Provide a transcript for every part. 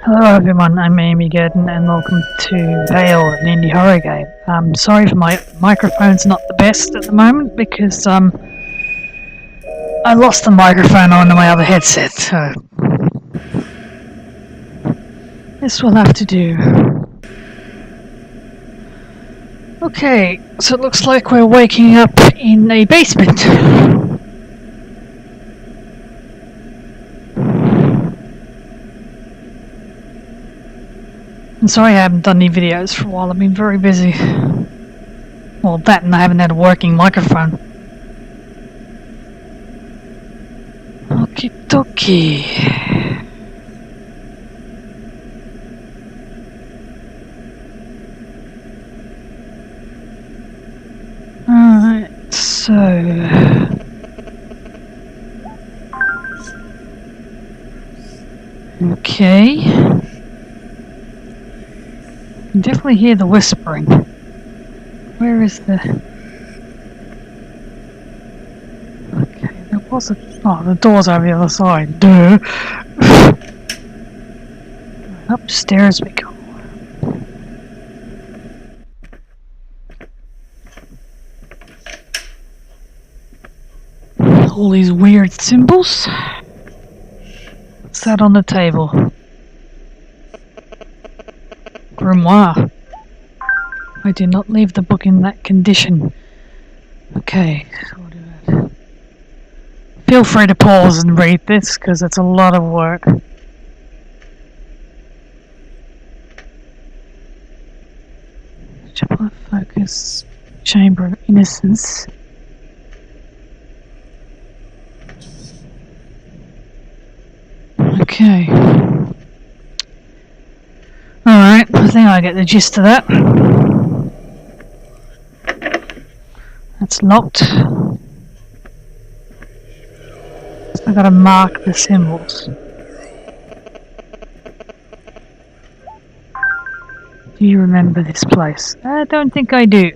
Hello everyone, I'm Amy Gurdon and welcome to Vale, an indie horror game. Sorry if my microphone's not the best at the moment because I lost the microphone onto my other headset, so this will have to do. Okay, so it looks like we're waking up in a basement. I'm sorry I haven't done any videos for a while, I've been very busy. Well, that and I haven't had a working microphone. Okie dokie. Alright, so... Okay. I can definitely hear the whispering. Where is the... Okay, there was a... Oh, the door's over the other side. Duh! Upstairs we go. All these weird symbols. What's that on the table? Grimoire. I did not leave the book in that condition. Okay, so what do I... Feel free to pause and read this, because it's a lot of work. Chapel of Focus, Chamber of Innocence. Okay. Alright, I think I get the gist of that. That's locked. So I've got to mark the symbols. Do you remember this place? I don't think I do.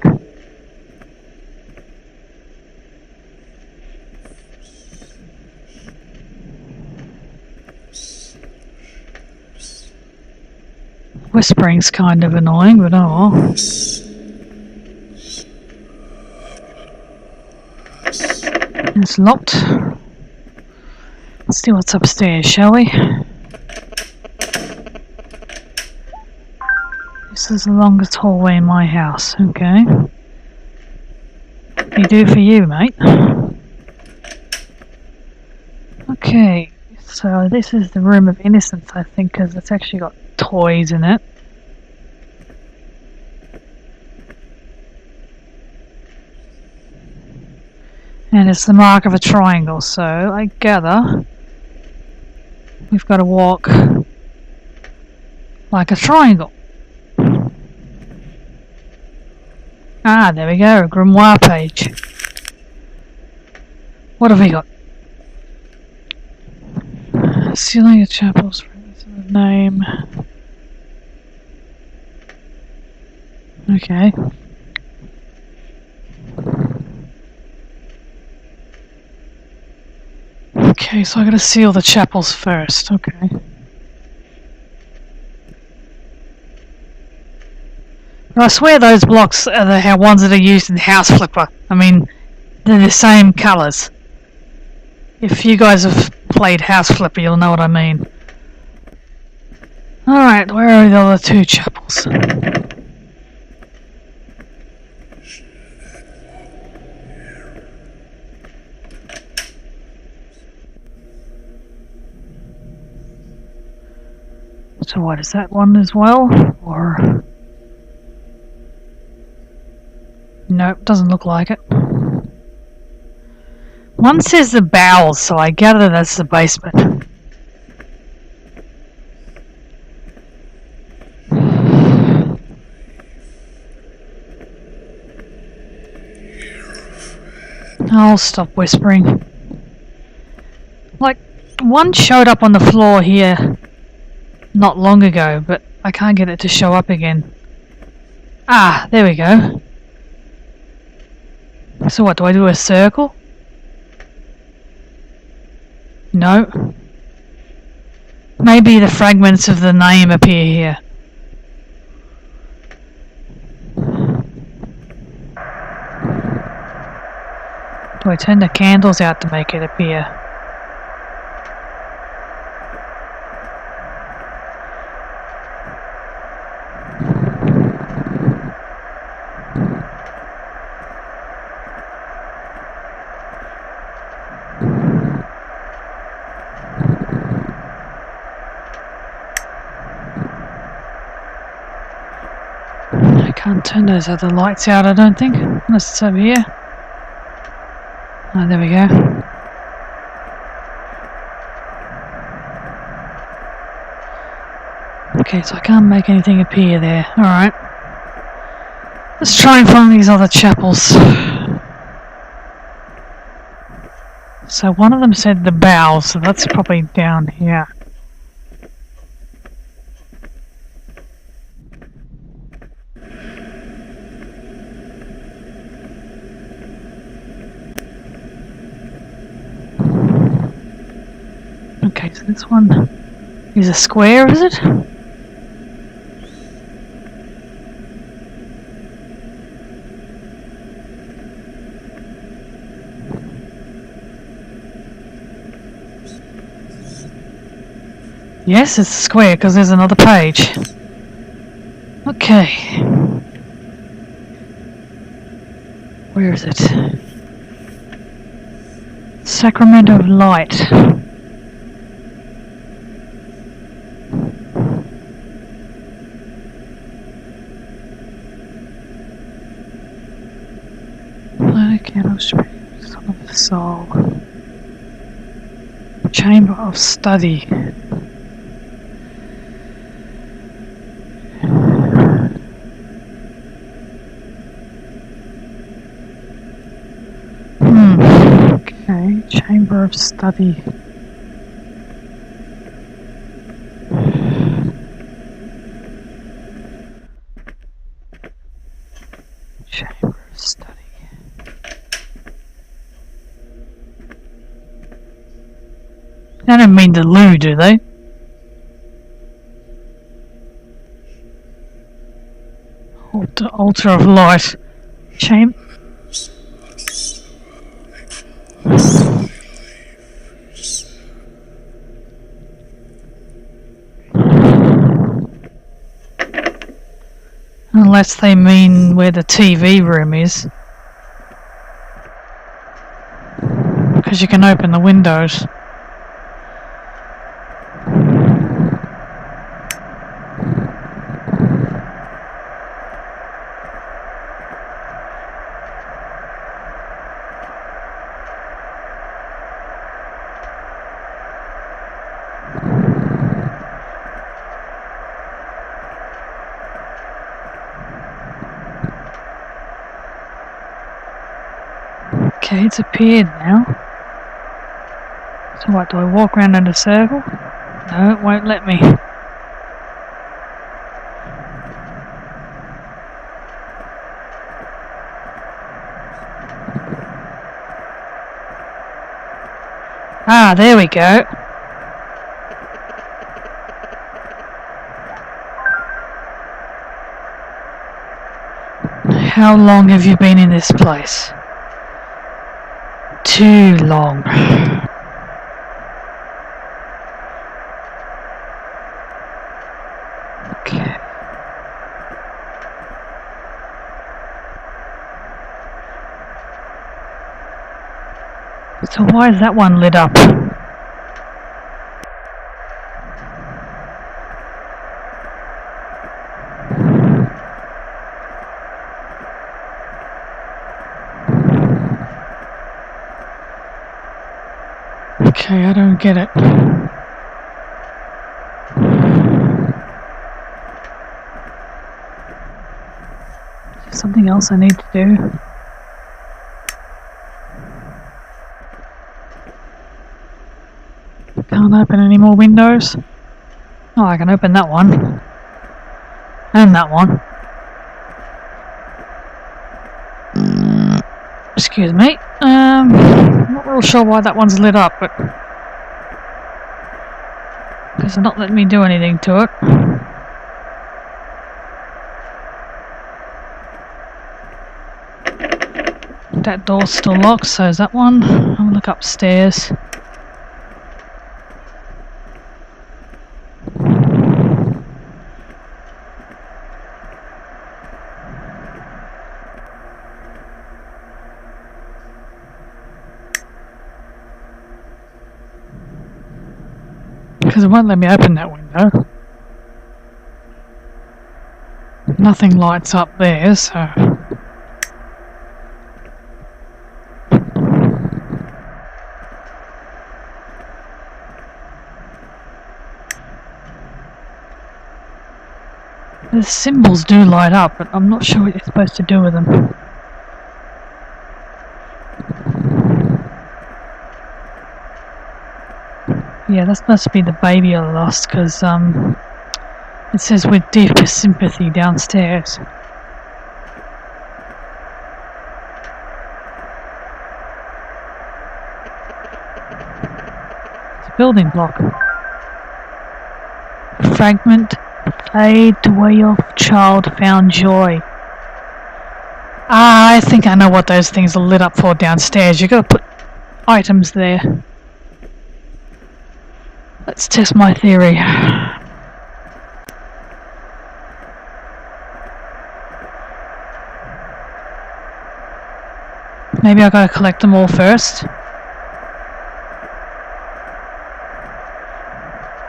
Whispering's kind of annoying, but oh well. It's locked. Let's see what's upstairs, shall we? This is the longest hallway in my house, okay. You do for you, mate. Okay, so this is the Room of Innocence, I think, because it's actually got toys in it. And it's the mark of a triangle, so I gather we've got to walk like a triangle. Ah, there we go, a grimoire page. What have we got? Ceiling of chapels, name. Okay. Okay, so I gotta seal the chapels first, okay. But I swear those blocks are the ones that are used in House Flipper. I mean, they're the same colours. If you guys have played House Flipper, you'll know what I mean. Alright, where are the other two chapels? So what, is that one as well? Or... Nope, doesn't look like it. One says the bowels, so I gather that's the basement. I'll stop whispering. Like, one showed up on the floor here not long ago, but I can't get it to show up again. Ah, there we go. So what, do I do a circle? No. Maybe the fragments of the name appear here. Do I turn the candles out to make it appear? I can't turn those other lights out, I don't think, unless it's over here. Oh, there we go. Okay, so I can't make anything appear there. Alright. Let's try and find these other chapels. So one of them said the bow, so that's probably down here. Okay, so this one is a square, is it? Yes, it's a square because there's another page. Okay. Where is it? Sacrament of Light. Son of the Soul. Chamber of Study. Okay, Chamber of Study. Chamber of Study. They don't mean the loo, do they? Altar of Light. Chamber. Unless they mean where the TV room is. Because you can open the windows. Okay, it's appeared now. So what, do I walk around in a circle? No, it won't let me. Ah, there we go. How long have you been in this place? Too long. Okay. So why is that one lit up? Okay, I don't get it. Is there something else I need to do? Can't open any more windows. Oh, I can open that one. And that one. Excuse me. Not real sure why that one's lit up, but Because they're not letting me do anything to it. That door's still locked, so is that one. I'll look upstairs. Because it won't let me open that window. Nothing lights up there, so... The symbols do light up, but I'm not sure what you're supposed to do with them. Yeah, that must be the baby I lost, because it says with deepest sympathy downstairs. It's a building block. Fragment. Fade away your child found joy. Ah, I think I know what those things are lit up for downstairs. You gotta put items there. Let's test my theory. Maybe I gotta collect them all first.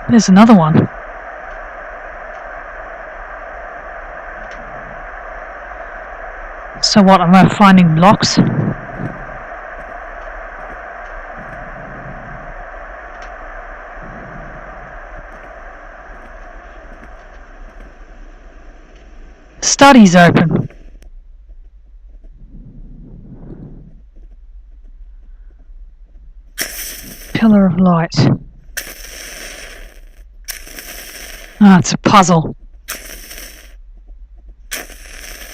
There's another one. So what, am I finding blocks? Study's open. Pillar of light. Ah, it's a puzzle.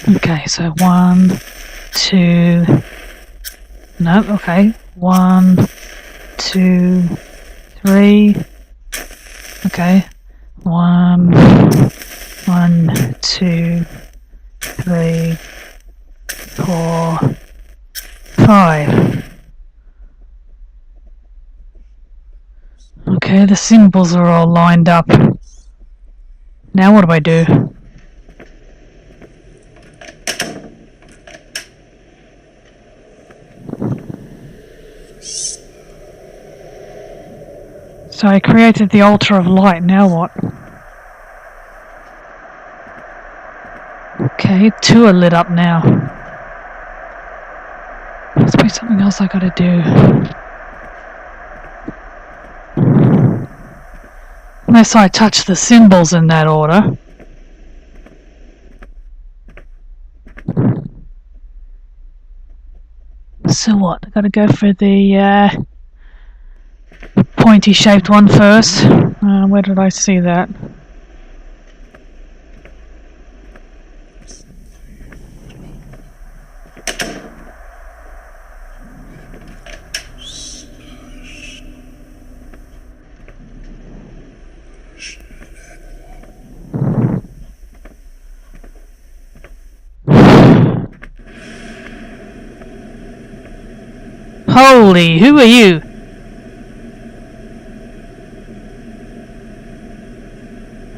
Okay, so 1, 2... No, okay. 1, 2, 3... Okay. 1, 2, 3, 4, 5. Okay, the symbols are all lined up. Now what do I do? So I created the altar of light, now what? Okay, 2 are lit up now. Must be something else I gotta do. Unless I touch the symbols in that order. So what? I gotta go for the pointy shaped one first. Where did I see that? Holy, who are you?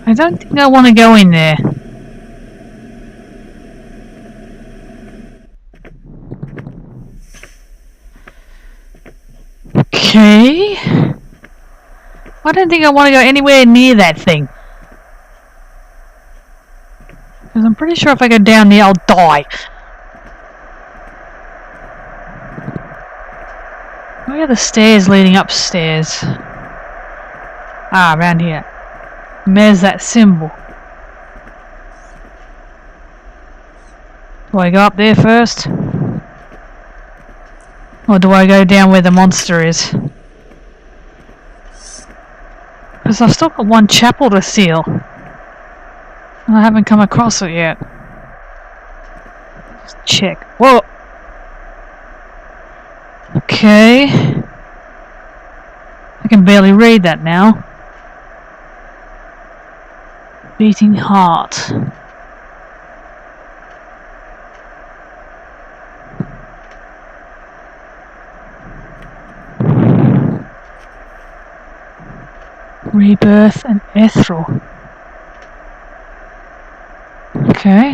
I don't think I want to go in there. Okay. I don't think I want to go anywhere near that thing. Because I'm pretty sure if I go down there, I'll die. Where are the stairs leading upstairs? Ah, around here. And there's that symbol. Do I go up there first? Or do I go down where the monster is? Because I've still got one chapel to seal. And I haven't come across it yet. Let's check. Whoa! Okay. I can barely read that now. Beating heart. Rebirth and ethereal. Okay.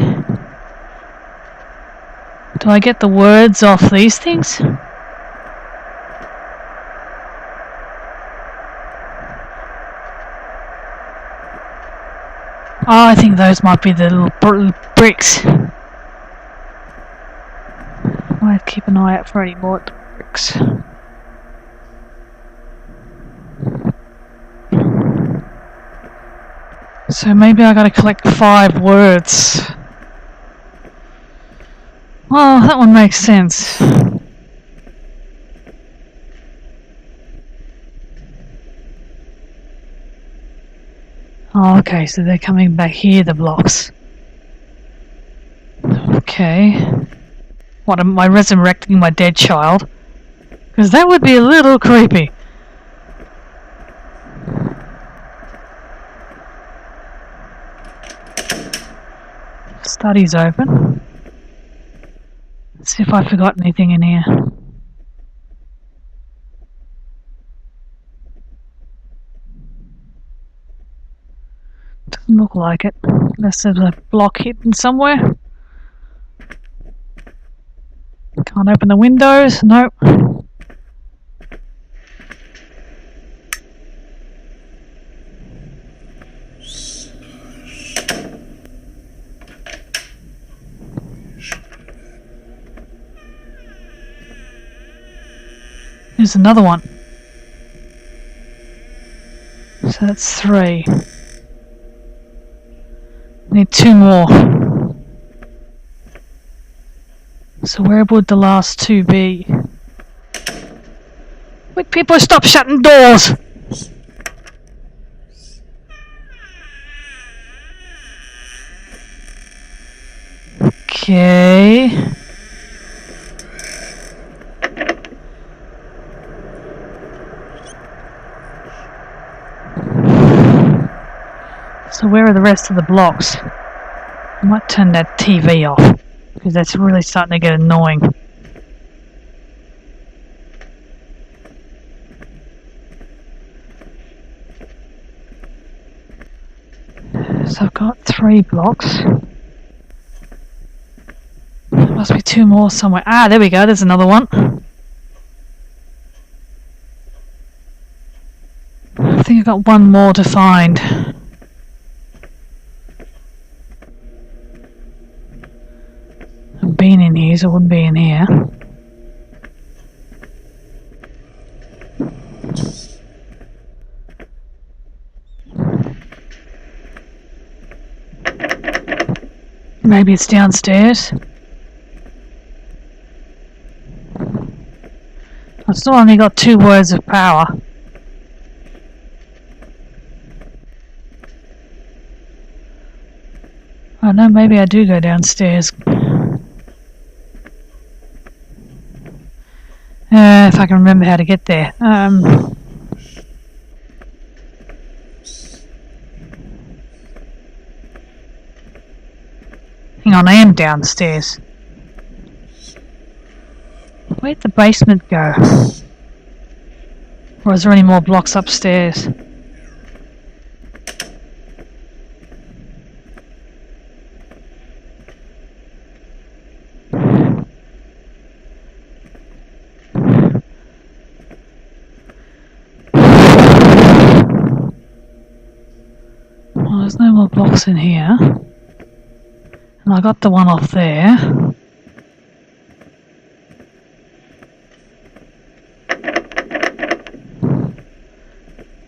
Do I get the words off these things? Oh, I think those might be the little bricks. I'll keep an eye out for any more bricks. So maybe I gotta collect 5 words. Well, that one makes sense. Oh, okay, so they're coming back here, the blocks. Okay. What, am I resurrecting my dead child? Because that would be a little creepy. Study's open. Let's see if I forgot anything in here. Doesn't look like it. Unless there's a block hidden somewhere. Can't open the windows. Nope. There's another one. So that's 3. Need 2 more. So where would the last 2 be? Wait, people, stop shutting doors! Okay. So where are the rest of the blocks? I might turn that TV off, because that's really starting to get annoying. So I've got 3 blocks. There must be 2 more somewhere. Ah, there we go, there's another one. I think I've got 1 more to find. I've been in here, so I wouldn't be in here. Maybe it's downstairs. I've still only got 2 words of power. Oh no, maybe I do go downstairs. If I can remember how to get there. Hang on, I am downstairs. Where'd the basement go? Or is there any more blocks upstairs? Well, there's no more blocks in here. And I got the one off there.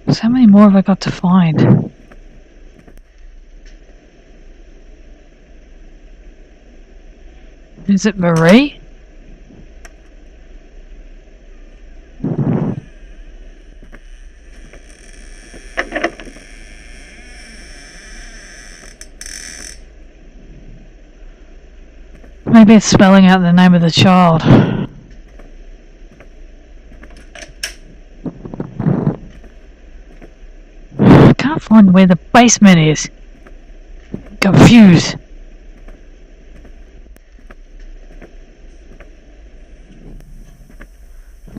So how many more have I got to find? Is it Marie? Maybe it's spelling out the name of the child. I can't find where the basement is. bit confused.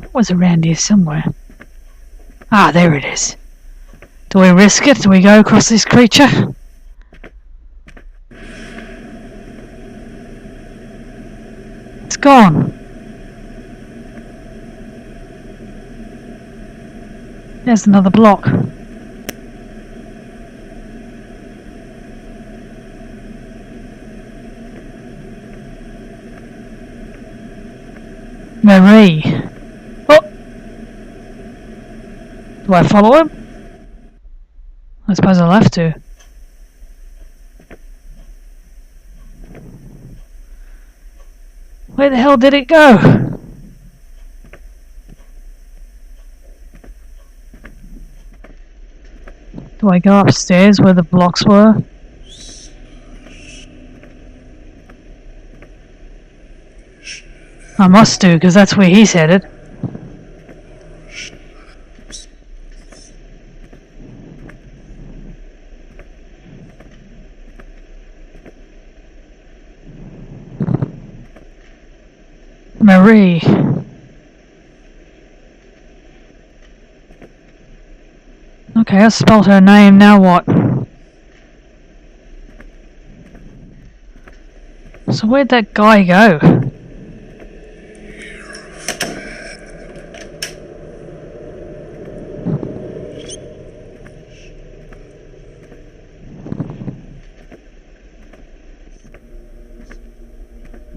It was around here somewhere. Ah, there it is. Do we risk it? Do we go across this creature? It's gone. There's another block. Marie. Oh! Do I follow him? I suppose I'll have to. Where the hell did it go? Do I go upstairs where the blocks were? I must do, because that's where he's headed. Marie. Okay, I spelled her name, now what? So where'd that guy go?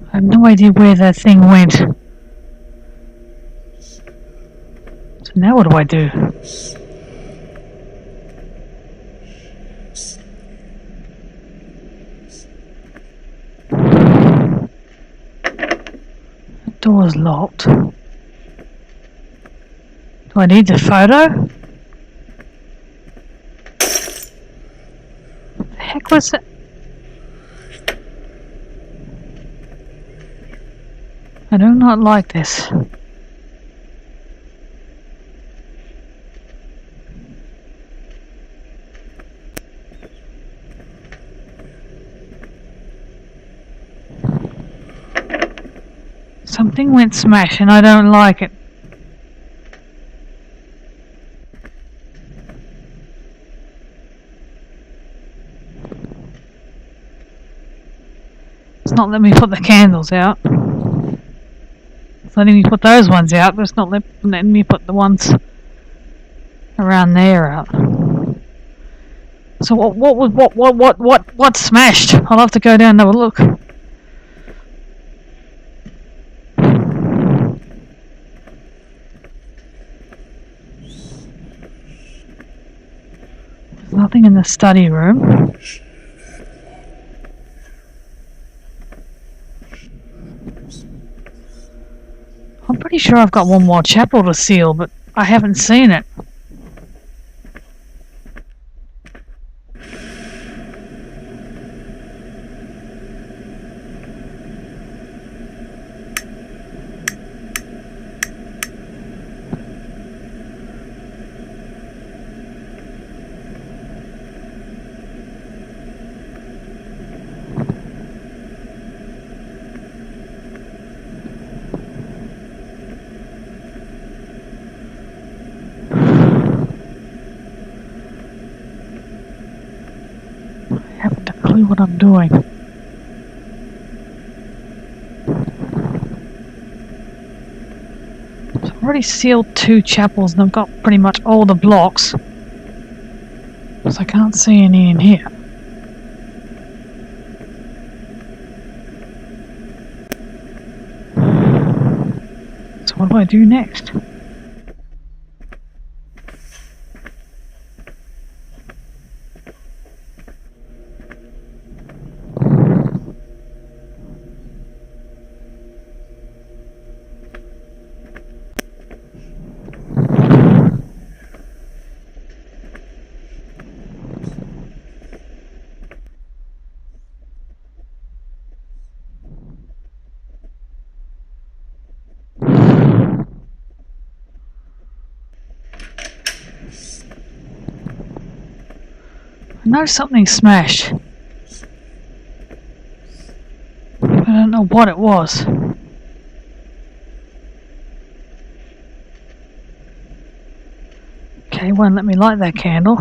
I have no idea where that thing went. So now what do I do? The door's locked. Do I need the photo? What the heck was that? I do not like this. Something went smash and I don't like it. It's not letting me put the candles out. It's letting me put those ones out, but it's not letting me put the ones around there out. So what smashed? I'll have to go down and have a look. There's nothing in the study room. I'm pretty sure I've got one more chapel to seal, but I haven't seen it. What I'm doing. So I've already sealed 2 chapels and I've got pretty much all the blocks. So I can't see any in here. So what do I do next? I know something smashed. don't know what it was. Okay, won't let me light that candle.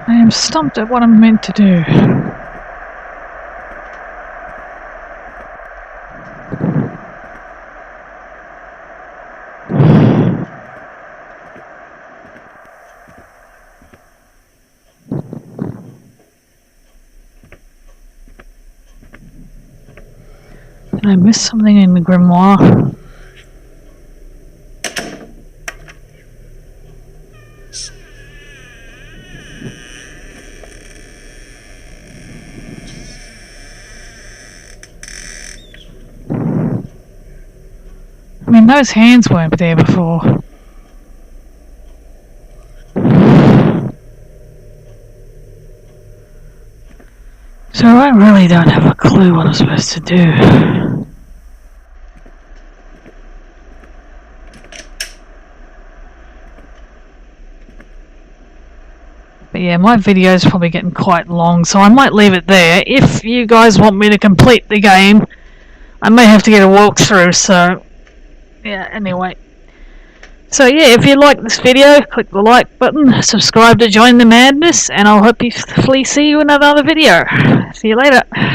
I am stumped at what I'm meant to do. Did I miss something in the grimoire? I mean, those hands weren't there before. So I really don't have a clue what I'm supposed to do. But yeah, my video is probably getting quite long, so I might leave it there. If you guys want me to complete the game, I may have to get a walkthrough, so yeah, anyway. So yeah, if you like this video, click the like button, subscribe to join the madness, and I'll hopefully see you in another video. See you later.